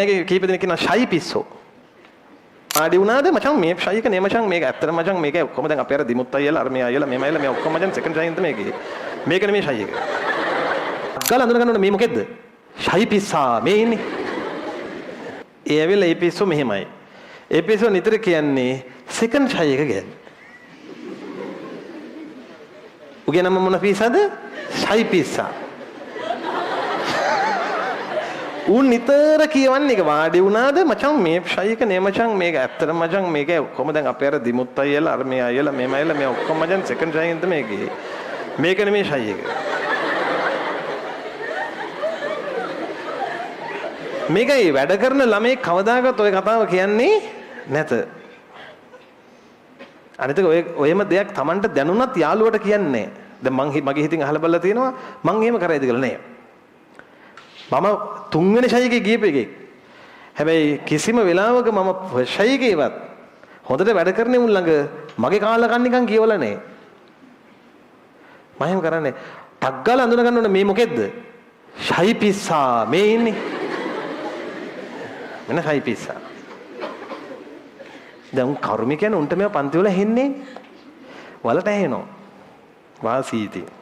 මේකේ කීප දෙනෙක් කියනවා ෂයි පිස්සෝ. ආඩි වුණාද මචං මේ ෂයි එක නේ මචං මේක ඇත්තට මචං මේක ඔක්කොම දැන් අපේ අර දිමුත් අයියලා අර මේ අයියලා මෙම අයියලා මේ ඔක්කොම මචං සෙකන්ඩ් ෂයි මේකේ. මේක නෙමෙයි ෂයි එක. අක්කලා අඳුන ගන්න ඕනේ මේ මොකෙද්ද? ෂයි පිස්සා මේ ඉන්නේ. ඒ ඇවිල්ලා ඒ පිස්සෝ මෙහෙමයි. ඒ පිස්සෝ නිතර කියන්නේ සෙකන්ඩ් ෂයි එක ගැන. උගේ නම මොන පිස්සාද? ෂයි පිස්සා. උන් නිතර කියවන්නේ ඒක වාඩි වුණාද මචං මේ ෂයි එක නේ මචං මේක ඇත්තට මචං මේක ඔක්කොම දැන් අපේ අර දිමුත් අයියලා අර මේ අයියලා මෙම අයියලා මේ ඔක්කොම මචං සෙකන්ඩ් ෂයි එකද මේකේ. මේක නෙමෙයි ෂයි එක. මේකයි වැඩ කරන ළමයි කවදාකවත් ඔය කතාව කියන්නේ නැත. අනිත් ඔයම දෙයක් Tamanට දැනුණත් යාළුවට කියන්නේ නැහැ. දැන් මගේ හිතින් අහලා බලලා තියෙනවා මං එහෙම කරයිද කියලා නෑ. මම තුන්වෙනි ෂයි එකේ ගියපු එකෙක්. හැබැයි කිසිම වෙලාවක මම ෂයි එකේවත් හොඳට වැඩ කරන්නේ මුන් ළඟ මගේ කාලකන් නිකන් කියවලා නෑ. මම එහෙම කරන්නේ ටක් ගාලා අඳුන ගන්න ඕනේ මේ මොකෙද්ද? ෂයි පිස්සා මේ ඉන්නේ. මෙන්න ෂයි පිස්සා. දැන් කර්මිකයන් උන්ට මේව පන්ති වල හෙන්නේ. වලට ඇහෙනවා. වාසීති.